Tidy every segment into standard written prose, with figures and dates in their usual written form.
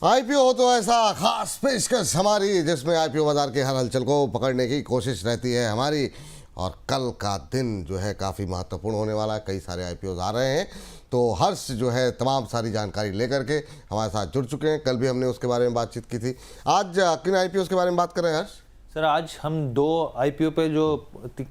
IPO हो तो ऐसा खास पेशकश हमारी, जिसमें आईपीओ बाजार के हर हलचल को पकड़ने की कोशिश रहती है हमारी। और कल का दिन जो है काफ़ी महत्वपूर्ण होने वाला है, कई सारे आईपीओ आ रहे हैं। तो हर्ष जो है तमाम सारी जानकारी लेकर के हमारे साथ जुड़ चुके हैं। कल भी हमने उसके बारे में बातचीत की थी। आज किन आईपीओ के बारे में बात कर रहे हैं हर्ष? सर आज हम दो आईपीओ पे जो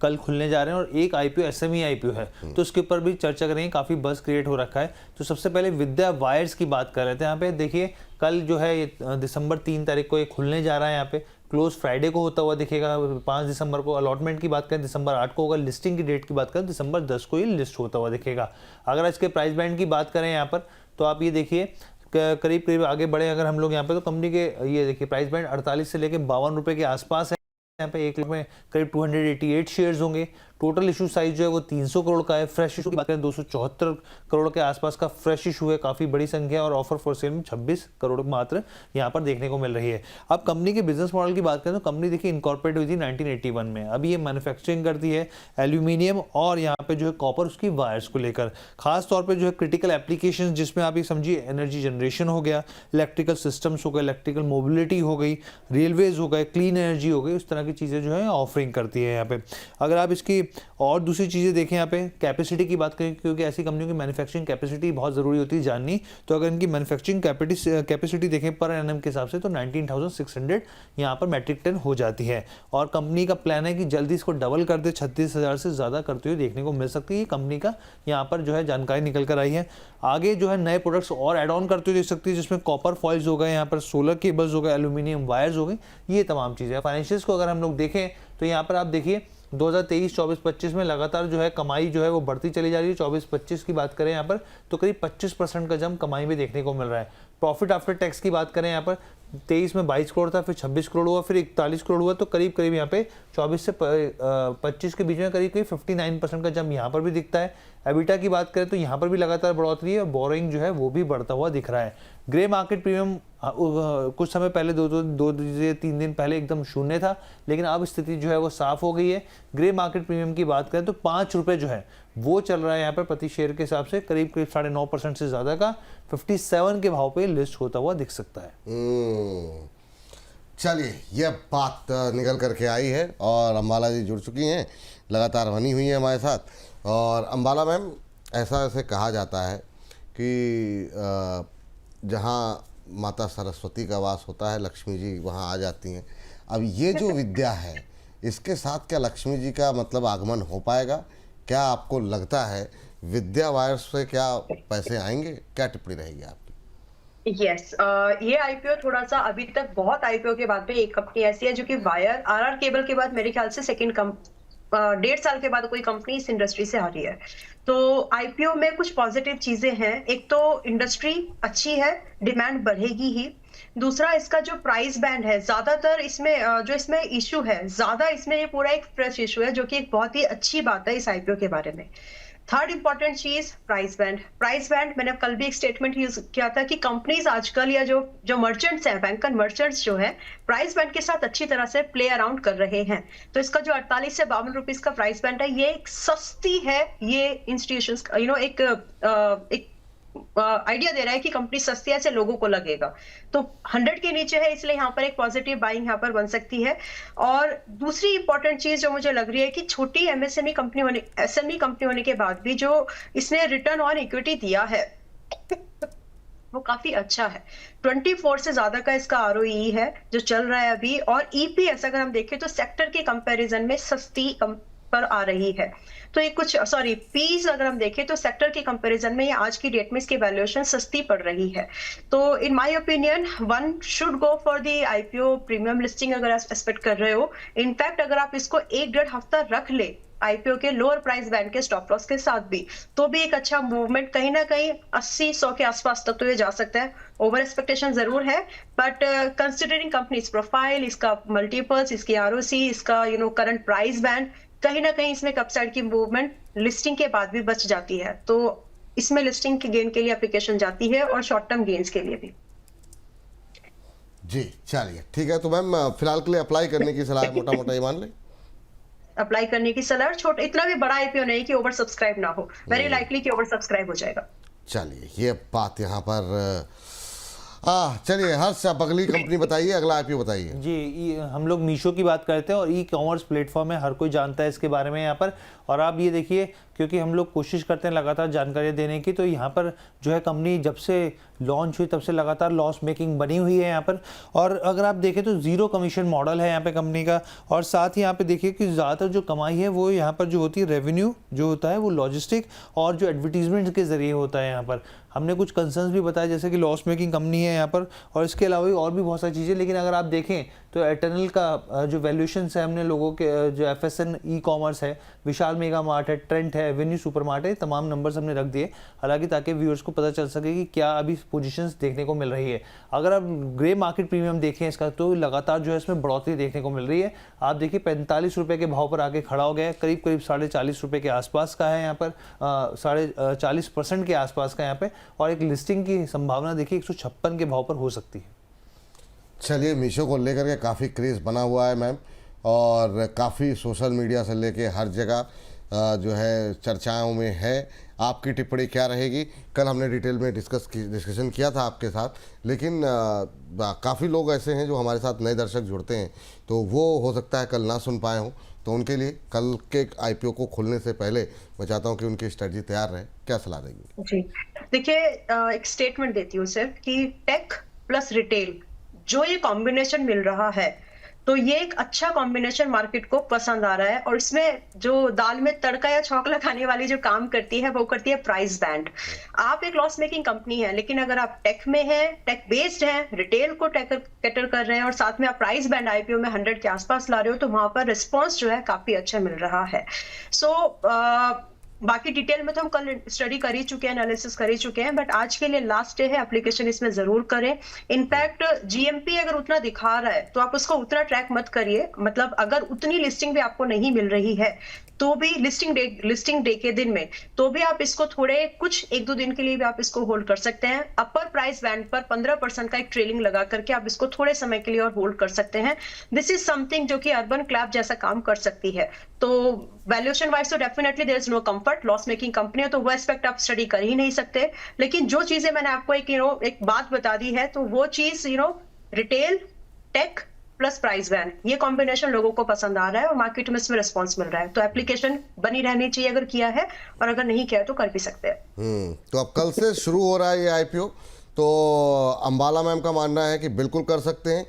कल खुलने जा रहे हैं और एक आईपीओ एसएमई आईपीओ है, तो उसके ऊपर भी चर्चा करेंगे। काफ़ी बज़ क्रिएट हो रखा है। तो सबसे पहले विद्या वायर्स की बात कर रहे थे। यहाँ पे देखिए कल जो है दिसंबर 3 तारीख को ये खुलने जा रहा है। यहाँ पे क्लोज फ्राइडे को होता हुआ दिखेगा। 5 दिसंबर को अलॉटमेंट की बात करें, दिसंबर 8 को होगा। लिस्टिंग की डेट की बात करें, दिसंबर 10 को ये लिस्ट होता हुआ दिखेगा। अगर इसके प्राइस बैंड की बात करें यहाँ पर, तो आप ये देखिए करीब करीब आगे बढ़े अगर हम लोग यहाँ पे, तो कंपनी के ये देखिए प्राइस बैंड 48 से लेकर 52 रुपये के आसपास है। यहाँ पे 1 लाख में करीब 288 शेयर्स होंगे। टोटल इशू साइज जो है वो 300 करोड़ का है। फ्रेश इशू की बात करें 274 करोड़ के आसपास का फ्रेश इशू है, काफ़ी बड़ी संख्या। और ऑफर फॉर सेल में 26 करोड़ मात्र यहाँ पर देखने को मिल रही है। अब कंपनी के बिजनेस मॉडल की बात करें तो कंपनी देखिए इनकॉर्पोरेट हुई थी 1981 में। अभी ये मैन्युफैक्चरिंग करती है एल्यूमिनियम और यहाँ पे जो है कॉपर उसकी वायर्स को लेकर। खास तौर पर जो है क्रिटिकल एप्लीकेशन, जिसमें आप ये समझिए एनर्जी जनरेशन हो गया, इलेक्ट्रिकल सिस्टम्स हो गए, इलेक्ट्रिकल मोबिलिटी हो गई, रेलवेज हो गए, क्लीन एनर्जी हो गई, उस तरह की चीज़ें जो है ऑफरिंग करती है यहाँ पे। अगर आप इसकी और दूसरी चीज़ें देखें यहाँ पे कैपेसिटी की बात करें, क्योंकि ऐसी कंपनियों की मैन्युफैक्चरिंग कैपेसिटी बहुत ज़रूरी होती है जाननी। तो अगर इनकी मैन्युफैक्चरिंग कैपेसिटी देखें पर एनएम के हिसाब से, तो 19,600 यहाँ पर मैट्रिक टन हो जाती है। और कंपनी का प्लान है कि जल्दी इसको डबल कर दे, 36,000 से ज़्यादा करते हुए देखने को मिल सकती है। कंपनी का यहाँ पर जो है जानकारी निकल कर आई है। आगे जो है नए प्रोडक्ट्स और एड ऑन करते हुए देख सकती है, जिसमें कॉपर फॉइल्स हो गए, यहाँ पर सोलर केबल्स हो गए, एल्यूमिनियम वायर्स हो गई, ये तमाम चीज़ें। फाइनेंशियल्स को अगर हम लोग देखें तो यहाँ पर आप देखिए 2023, 24, 25 में लगातार जो है कमाई जो है वो बढ़ती चली जा रही है। 24-25 की बात करें यहाँ पर तो करीब 25% का जंप कमाई में देखने को मिल रहा है। प्रॉफिट आफ्टर टैक्स की बात करें यहाँ पर 23 में 22 करोड़ था, फिर 26 करोड़ हुआ, फिर 41 करोड़ हुआ। तो करीब करीब यहाँ पे 24 से 25 के बीच में करीब करीब 59% का जंप यहाँ पर भी दिखता है। एबिटा की बात करें तो यहाँ पर भी लगातार बढ़ोतरी है और बोरोइंग जो है वो भी बढ़ता हुआ दिख रहा है। ग्रे मार्केट प्रीमियम कुछ समय पहले 2 से 3 दिन पहले एकदम शून्य था, लेकिन अब स्थिति जो है वो साफ हो गई है। ग्रे मार्केट प्रीमियम की बात करें तो 5 रुपये जो है वो चल रहा है यहाँ पर प्रति शेयर के हिसाब से, करीब करीब 9.5% से ज़्यादा का 57 के भाव पे लिस्ट होता हुआ दिख सकता है। चलिए, ये बात निकल करके आई है और अम्बाला जी जुड़ चुकी हैं, लगातार बनी हुई है हमारे साथ। और अम्बाला मैम, ऐसे कहा जाता है कि जहाँ माता सरस्वती का वास होता है, लक्ष्मी जी वहाँ आ जाती हैं। अब ये जो विद्या है, इसके साथ क्या लक्ष्मी जी का मतलब आगमन हो पाएगा? क्या आपको लगता है विद्या वायर्स से क्या पैसे आएंगे? क्या टिप्पणी रहेगी आपकी? यस, ये आईपीओ थोड़ा सा, अभी तक बहुत आईपीओ के बाद पे एक कंपनी ऐसी है जो कि वायर आरआर केबल के बाद मेरे ख्याल से सेकंड 1.5 साल के बाद कोई कंपनी इस इंडस्ट्री से आ रही है। तो आईपीओ में कुछ पॉजिटिव चीजें हैं। एक तो इंडस्ट्री अच्छी है, डिमांड बढ़ेगी ही। दूसरा, इसका जो प्राइस बैंड है, ज्यादातर इसमें जो इसमें इशू है, ज्यादा इसमें ये पूरा एक फ्रेश इशू है, जो कि एक बहुत ही अच्छी बात है इस आईपीओ के बारे में। थर्ड इंपॉर्टेंट चीज, प्राइस बैंड। प्राइस बैंड मैंने कल भी एक स्टेटमेंट यूज किया था कि कंपनीज आजकल या जो मर्चेंट्स हैं, बैंकर मर्चेंट्स जो है, प्राइस बैंड के साथ अच्छी तरह से प्ले अराउंड कर रहे हैं। तो इसका जो 48 से 52 रुपीज का प्राइस बैंड है, ये एक सस्ती है। ये इंस्टीट्यूशंस एक आइडिया दे रहा है कि कंपनी सस्ती है, ऐसे लोगों को लगेगा। तो 100 के नीचे है, इसलिए यहाँ पर एक पॉजिटिव बाइंग यहाँ पर बन सकती है। और दूसरी इंपॉर्टेंट चीज जो मुझे लग रही है कि छोटी एसएमई कंपनी होने के बाद भी जो इसने रिटर्न ऑन इक्विटी दिया है वो काफी अच्छा है। 24 से ज्यादा का इसका आरओई है जो चल रहा है अभी। और ईपीएस अगर हम देखें तो सेक्टर के कंपैरिजन में सस्ती पर आ रही है। तो ये पीज अगर हम देखें तो सेक्टर के कंपैरिजन में ये आज की डेट में इसकी वैल्यूएशन सस्ती पड़ रही है। तो in my opinion one should go for the IPO premium listing अगर आप एक्सपेक्ट कर रहे हो। इनफैक्ट अगर आप इसको 1-1.5 हफ्ता रख ले आईपीओ के लोअर प्राइस बैंड के स्टॉप लॉस के साथ भी, तो भी एक अच्छा मूवमेंट कहीं ना कहीं 80-100 के आसपास तक तो ये जा सकता है। ओवर एक्सपेक्टेशन जरूर है, बट कंसिडरिंग कंपनीज प्रोफाइल, इसका मल्टीपल्स, इसकी आरओसी, इसका करंट प्राइस बैंड, कहीं ना कहीं इसमें अपसाइड की मूवमेंट लिस्टिंग के बाद भी बच जाती है। तो इसमें लिस्टिंग के गेन के लिए एप्लीकेशन जाती है और शॉर्ट टर्म गेन्स के लिए भी। जी चलिए, ठीक है। तो मैम फिलहाल के लिए अप्लाई करने की सलाह मोटा मोटा ये मान लें? अप्लाई करने की सलाह, छोटा इतना भी बड़ा आईपीओ नहीं कि ओवर सब्सक्राइब ना हो, वेरी लाइकली कि ओवर सब्सक्राइब हो जाएगा। चलिए, ये बात यहाँ पर चलिए हर्ष, आप अगली कंपनी बताइए, अगला आईपीओ बताइए। जी, हम लोग मीशो की बात करते हैं और ई कॉमर्स प्लेटफॉर्म है, हर कोई जानता है इसके बारे में यहाँ पर। और आप ये देखिए, क्योंकि हम लोग कोशिश करते हैं लगातार जानकारी देने की, तो यहाँ पर जो है कंपनी जब से लॉन्च हुई तब से लगातार लॉस मेकिंग बनी हुई है यहाँ पर। और अगर आप देखें तो जीरो कमीशन मॉडल है यहाँ पे कंपनी का। और साथ ही यहाँ पे देखिए कि ज़्यादातर जो कमाई है वो यहाँ पर जो होती है, रेवेन्यू जो होता है वो लॉजिस्टिक और जो एडवर्टीजमेंट के जरिए होता है यहाँ पर। हमने कुछ कंसर्न्स भी बताए, जैसे कि लॉस मेकिंग कंपनी है यहाँ पर, और इसके अलावा भी और भी बहुत सारी चीज़ें। लेकिन अगर आप देखें तो एटर्नल का जो वैल्यूएशन है, हमने लोगों के जो एफएसएन ई कॉमर्स है, विशाल मेगा मार्ट है, ट्रेंट है, एवेन्यू सुपरमार्ट है, तमाम नंबर्स हमने रख दिए, हालांकि ताकि व्यूअर्स को पता चल सके कि क्या अभी पोजीशंस देखने को मिल रही है। अगर आप ग्रे मार्केट प्रीमियम देखें इसका, तो लगातार जो है इसमें बढ़ोतरी देखने को मिल रही है। आप देखिए 45 रुपये के भाव पर आके खड़ा हो गया है, करीब करीब 40.5 रुपये के आसपास का है यहाँ पर, 40% के आसपास का यहाँ पे। और एक लिस्टिंग की संभावना देखिए 156 के भाव पर हो सकती है। चलिए, मीशो को लेकर के काफ़ी क्रेज़ बना हुआ है मैम, और काफ़ी सोशल मीडिया से लेके हर जगह जो है चर्चाओं में है। आपकी टिप्पणी क्या रहेगी? कल हमने डिटेल में डिस्कशन किया था आपके साथ, लेकिन काफ़ी लोग ऐसे हैं जो हमारे साथ नए दर्शक जुड़ते हैं, तो वो हो सकता है कल ना सुन पाए हों, तो उनके लिए कल के आईपीओ को खुलने से पहले मैं चाहता हूं कि उनकी स्ट्रेटजी तैयार रहे। क्या सलाह देंगे? जी, देखिए, एक स्टेटमेंट देती हूँ सिर्फ कि टेक प्लस रिटेल जो ये कॉम्बिनेशन मिल रहा है, तो ये एक अच्छा कॉम्बिनेशन मार्केट को पसंद आ रहा है। और इसमें जो दाल में तड़का या छौंक लगाने वाली जो काम करती है वो करती है प्राइस बैंड। आप एक लॉस मेकिंग कंपनी है, लेकिन अगर आप टेक में है, टेक बेस्ड है, रिटेल को कैटर कर रहे हैं और साथ में आप प्राइस बैंड आईपीओ में 100 के आसपास ला रहे हो, तो वहां पर रिस्पॉन्स जो है काफी अच्छा मिल रहा है। बाकी डिटेल में तो हम कल स्टडी कर ही चुके हैं, एनालिसिस कर ही चुके हैं, बट आज के लिए लास्ट डे है, एप्लीकेशन इसमें जरूर करें। इनफैक्ट जीएमपी अगर उतना दिखा रहा है तो आप उसको उतना ट्रैक मत करिए, मतलब अगर उतनी लिस्टिंग भी आपको नहीं मिल रही है तो भी लिस्टिंग डे के दिन में तो भी आप इसको थोड़े कुछ 1-2 दिन के लिए भी आप इसको होल्ड कर सकते हैं। अपर प्राइस बैंड पर 15% का एक ट्रेलिंग लगा करके आप इसको थोड़े समय के लिए और होल्ड कर सकते हैं। दिस इज समथिंग जो कि अर्बन क्लैप जैसा काम कर सकती है। तो वैल्यूएशन वाइज तो definitely there is no comfort, loss making company है तो वो एस्पेक्ट आप स्टडी कर ही नहीं सकते। लेकिन जो चीजें मैंने आपको एक बात बता दी है, तो वो चीज retail, tech plus price band, ये कॉम्बिनेशन लोगों को पसंद आ रहा है और मार्केट में इसमें रिस्पांस मिल रहा है। तो एप्लीकेशन बनी रहनी चाहिए अगर किया है, और अगर नहीं किया है तो कर भी सकते हैं। तो अब कल से शुरू हो रहा है ये आईपीओ, तो अंबाला मैम का मानना है कि बिल्कुल कर सकते हैं।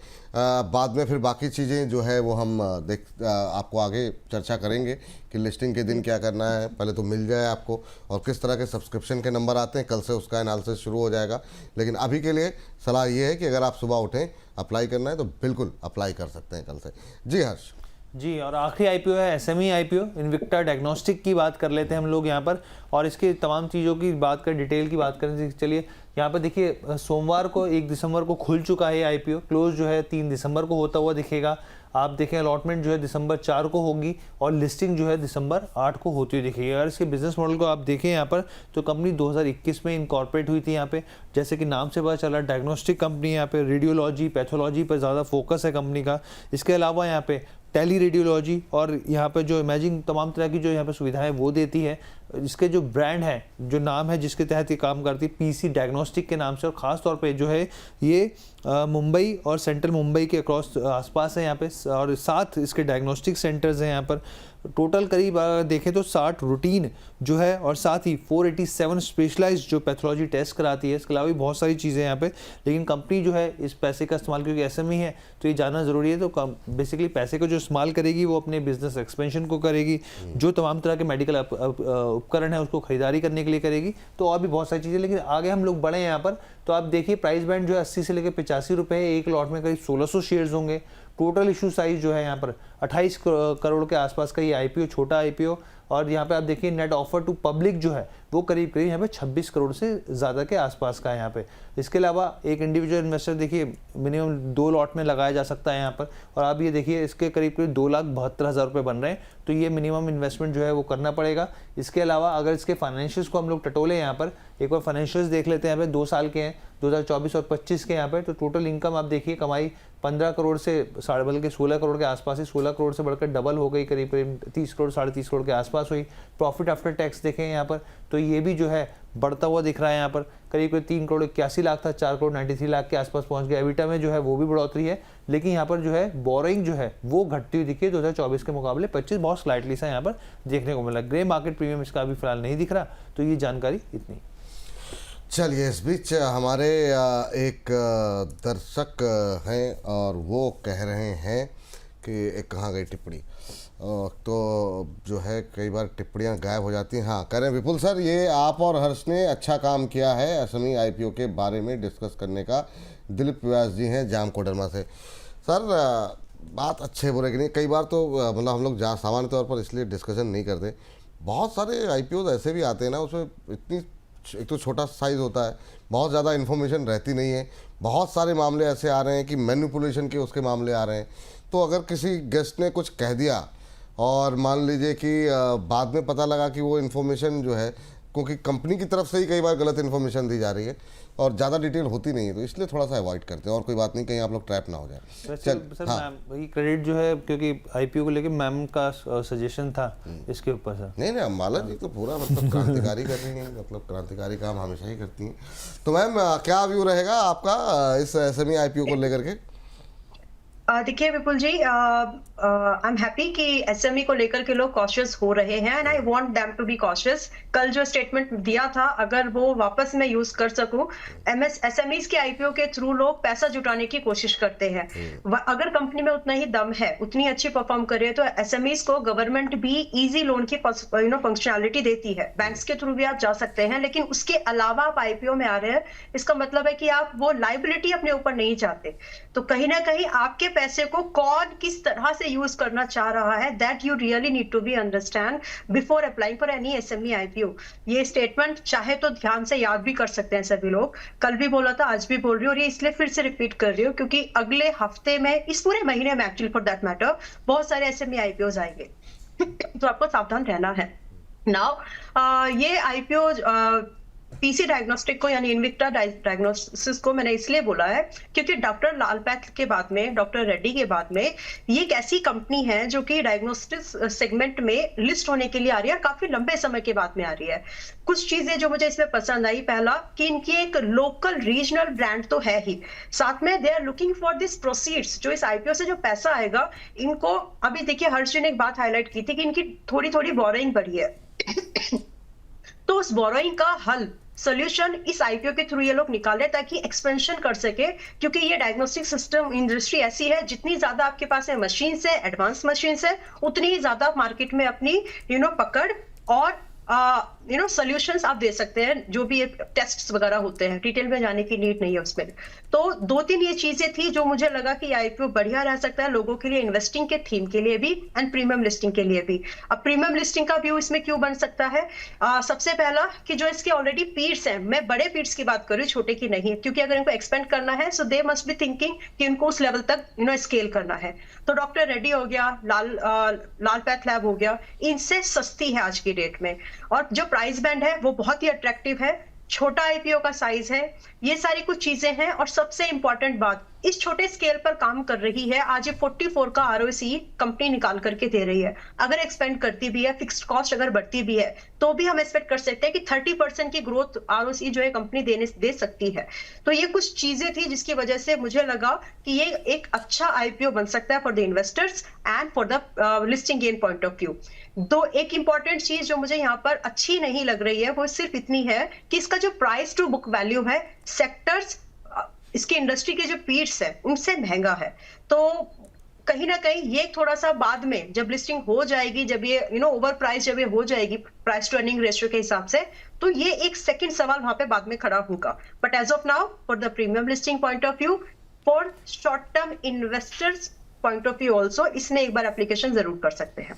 बाद में फिर बाकी चीज़ें जो है वो हम आपको आगे चर्चा करेंगे कि लिस्टिंग के दिन क्या करना है। पहले तो मिल जाए आपको, और किस तरह के सब्सक्रिप्शन के नंबर आते हैं, कल से उसका एनालिसिस शुरू हो जाएगा। लेकिन अभी के लिए सलाह ये है कि अगर आप सुबह उठें, अप्लाई करना है तो बिल्कुल अप्लाई कर सकते हैं कल से। जी हर्ष। जी, और आखिरी आईपीओ है एसएमई आईपीओ, इन्विक्टा डायग्नोस्टिक की बात कर लेते हैं हम लोग यहाँ पर, और इसके तमाम चीज़ों की बात करें, डिटेल की बात करें। चलिए, यहाँ पर देखिए सोमवार को 1 दिसंबर को खुल चुका है आईपीओ, क्लोज जो है 3 दिसंबर को होता हुआ दिखेगा। आप देखें अलॉटमेंट जो है दिसंबर 4 को होगी और लिस्टिंग जो है दिसंबर 8 को होती हुई दिखेगी। अगर इसके बिजनेस मॉडल को आप देखें यहाँ पर, तो कंपनी 2021 में इनकॉर्पोरेट हुई थी यहाँ पे, जैसे कि नाम से पता चला डायग्नोस्टिक कंपनी, यहाँ पे रेडियोलॉजी, पैथोलॉजी पर ज़्यादा फोकस है कंपनी का। इसके अलावा यहाँ पे टेली रेडियोलॉजी और यहाँ पे जो इमेजिंग तमाम तरह की जो यहाँ पे सुविधाएं वो देती है। इसके जो ब्रांड है, जो नाम है जिसके तहत ये काम करती है, पीसी डायग्नोस्टिक के नाम से, और ख़ास तौर पे जो है ये मुंबई और सेंट्रल मुंबई के अक्रॉस आसपास है यहाँ पे, और 7 इसके डायग्नोस्टिक सेंटर्स हैं यहाँ पर। टोटल करीब देखें तो 60 रूटीन जो है, और साथ ही 487 स्पेशलाइज्ड जो पैथोलॉजी टेस्ट कराती है। इसके अलावा भी बहुत सारी चीज़ें यहाँ पे, लेकिन कंपनी जो है इस पैसे का इस्तेमाल, क्योंकि एसएमई है तो ये जानना ज़रूरी है, तो बेसिकली पैसे को जो इस्तेमाल करेगी वो अपने बिजनेस एक्सपेंशन को करेगी, जो तमाम तरह के मेडिकल उपकरण है उसको खरीदारी करने के लिए करेगी, तो और भी बहुत सारी चीज़ें। लेकिन आगे हम लोग बढ़े यहाँ पर, तो आप देखिए प्राइस बैंड जो है 80 से लेकर 85 रुपये है। एक लॉट में करीब 1600 शेयर्स होंगे। टोटल इशू साइज जो है यहाँ पर 28 करोड़ के आसपास का ये आईपीओ, छोटा आईपीओ। और यहाँ पे आप देखिए नेट ऑफर टू पब्लिक जो है वो करीब यहाँ पे 26 करोड़ से ज़्यादा के आसपास का है यहाँ पे। इसके अलावा एक इंडिविजुअल इन्वेस्टर देखिए मिनिमम 2 लॉट में लगाया जा सकता है यहाँ पर, और आप ये देखिए इसके करीब 2,72,000 रुपये बन रहे हैं, तो ये मिनिमम इन्वेस्टमेंट जो है वो करना पड़ेगा। इसके अलावा अगर इसके फाइनेंशियल्स को हम लोग टटोले यहाँ पर, एक बार फाइनेंशियल्स देख लेते हैं यहाँ पे, 2 साल के हैं, 2024 और 25 के यहाँ पे। तो टोटल इनकम आप देखिए, कमाई 15 करोड़ से बल्कि 16 करोड़ के आसपास ही, 16 करोड़ से बढ़कर डबल हो गई, करीब 30 करोड़ 30.5 करोड़ के आसपास हुई। प्रॉफिट आफ्टर टैक्स देखें यहाँ पर तो ये भी जो है बढ़ता हुआ दिख रहा है। यहाँ पर करीब 3 करोड़ 81 लाख था, 4 करोड़ 93 लाख के आसपास पहुंच गया। एबिटा में जो है वो भी बढ़ोतरी है, लेकिन यहाँ पर जो है बोरिंग जो है वो घटती हुई दिखी है 2024 के मुकाबले 25 बहुत स्लाइटली सा यहाँ पर देखने को मिला। ग्रे मार्केट प्रीमियम इसका अभी फिलहाल नहीं दिख रहा। तो ये जानकारी इतनी। चलिए, इस बीच हमारे एक दर्शक हैं और वो कह रहे हैं कि एक कहाँ गई टिप्पणी, तो जो है कई बार टिप्पणियां गायब हो जाती हैं। हाँ, कह रहे हैं विपुल सर, ये आप और हर्ष ने अच्छा काम किया है एसएमई आईपीओ के बारे में डिस्कस करने का। दिलीप व्यास जी हैं जाम कोडरमा से। सर, बात अच्छे बुरे की नहीं, कई बार तो मतलब हम लोग जहाँ सामान्य तौर पर इसलिए डिस्कशन नहीं करते, बहुत सारे आईपीओ ऐसे भी आते हैं ना, उसमें इतनी एक तो छोटा साइज़ होता है, बहुत ज़्यादा इन्फॉर्मेशन रहती नहीं है, बहुत सारे मामले ऐसे आ रहे हैं कि मैनिपुलेशन के उसके मामले आ रहे हैं। तो अगर किसी गेस्ट ने कुछ कह दिया और मान लीजिए कि बाद में पता लगा कि वो इन्फॉर्मेशन जो है, क्योंकि कंपनी की तरफ से ही कई बार गलत इन्फॉर्मेशन दी जा रही है और ज़्यादा डिटेल होती नहीं है, तो इसलिए थोड़ा सा अवॉइड करते हैं। और कोई बात नहीं, कहीं आप लोग ट्रैप ना हो जाए। सर हाँ। वही क्रेडिट जो है, क्योंकि आईपीओ को लेके मैम का सजेशन था इसके ऊपर सर। नहीं, अम्बाला जी तो पूरा मतलब क्रांतिकारी कर रही हैं, मतलब क्रांतिकारी काम हमेशा ही करती हैं। तो मैम, क्या व्यू रहेगा आपका इस एसएमई आईपीओ को लेकर के? देखिए Vipul ji, I am happy कि एसएमई को लेकर के लोग कॉशियस हो रहे हैं and I want them to be cautious. कल जो स्टेटमेंट दिया था, अगर वो वापस मैं यूज कर सकूं, एसएमईज के आईपीओ के थ्रू लोग पैसा जुटाने की कोशिश करते हैं। अगर कंपनी में उतना ही दम है, उतनी अच्छी परफॉर्म कर रही है, तो एसएमईज को गवर्नमेंट भी इजी लोन की फंक्शनैलिटी देती है। बैंक्स के थ्रू भी आप जा सकते हैं, लेकिन उसके अलावा आप आईपीओ में आ रहे हैं, इसका मतलब है कि आप वो लाइबिलिटी अपने ऊपर नहीं चाहते। तो कहीं ना कहीं आपके पैसे को कौन किस तरह से यूज करना चाह रहा है, that you really need to be understand before applying for any SME IPO. ये स्टेटमेंट चाहे तो ध्यान से याद भी कर सकते हैं सभी लोग। कल भी बोला था, आज भी बोल रही हूँ, और ये इसलिए फिर से रिपीट कर रही हूँ क्योंकि अगले हफ्ते में, इस पूरे महीने में एक्चुअली फॉर दैट मैटर, बहुत सारे एसएमई आईपीओ आएंगे। तो आपको सावधान रहना है। नाउ ये आईपीओ पीसी डायग्नोस्टिक को यानी इन्विक्टा डायग्नोसिस को मैंने इसलिए बोला है क्योंकि डॉक्टर लालपैथ के बाद में, डॉक्टर रेड्डी के बाद में, ये एक ऐसी कंपनी है जो कि डायग्नोस्टिक्स सेगमेंट में लिस्ट होने के लिए आ रही है, काफी लंबे समय के बाद में आ रही है। कुछ चीजें जो मुझे इसमें पसंद आई, पहला कि इनकी एक लोकल रीजनल ब्रांड तो है ही, साथ में they are looking for this proceeds, जो इस आईपीओ से जो पैसा आएगा इनको, अभी देखिए हर्ष जी ने एक बात हाईलाइट की थी कि इनकी थोड़ी थोड़ी बोरोइंग बढ़ी है। तो उस बोरोइंग का हल, सोल्यूशन इस आईपीओ के थ्रू ये लोग निकाले ताकि एक्सपेंशन कर सके, क्योंकि ये डायग्नोस्टिक सिस्टम इंडस्ट्री ऐसी है, जितनी ज्यादा आपके पास है मशीन से, एडवांस मशीन से, उतनी ही ज्यादा मार्केट में अपनी पकड़ और सॉल्यूशंस आप दे सकते हैं, जो भी टेस्ट्स वगैरह होते हैं। डिटेल में जाने की नीड नहीं है उसमें। तो 2-3 ये चीजें थी जो मुझे लगा कि आईपीओ बढ़िया रह सकता है लोगों के लिए, इन्वेस्टिंग के थीम के लिए भी एंड प्रीमियम लिस्टिंग के लिए भी। अब प्रीमियम लिस्टिंग का व्यू इसमें क्यों बन सकता है? सबसे पहला कि जो इसके ऑलरेडी पीड्स हैं, मैं बड़े पीड्स की बात कर रही हूँ, छोटे की नहीं, क्योंकि अगर इनको एक्सपेंड करना है सो दे मस्ट बी थिंकिंग कि इनको उस लेवल तक स्केल करना है। तो डॉक्टर रेड्डी हो गया, लालपैथ लैब हो गया, इनसे सस्ती है आज की डेट में, और जो प्राइस बैंड है वो बहुत ही अट्रैक्टिव है, छोटा आईपीओ का साइज है, ये सारी कुछ चीजें हैं। और सबसे इंपॉर्टेंट बात, इस छोटे स्केल पर काम कर रही है, आज ये 44 का आरओसी कंपनी निकाल करके दे रही है। अगर एक्सपेंड करती भी है, फिक्स्ड कॉस्ट अगर बढ़ती भी है, तो भी हम एक्सपेक्ट कर सकते हैं कि 30% की ग्रोथ आरओसी जो है कंपनी दे सकती है। तो ये कुछ चीजें थी जिसकी वजह से मुझे लगा कि ये एक अच्छा आईपीओ बन सकता है for the investors and for the listing gain point of view. दो एक इंपॉर्टेंट चीज जो मुझे यहाँ पर अच्छी नहीं लग रही है वो सिर्फ इतनी है कि इसका जो प्राइस टू बुक वैल्यू है, सेक्टर्स, इसकी इंडस्ट्री के जो पीड्स है उनसे महंगा है। तो कहीं ना कहीं ये थोड़ा सा बाद में जब लिस्टिंग हो जाएगी, जब ये ओवर प्राइस जब ये हो जाएगी प्राइस टू अर्निंग रेशियो के हिसाब से, तो ये एक सेकंड सवाल वहां पे बाद में खड़ा होगा। But as of now for the premium listing point of view, for short term investors point of view also, इसमें एक बार एप्लीकेशन जरूर कर सकते हैं।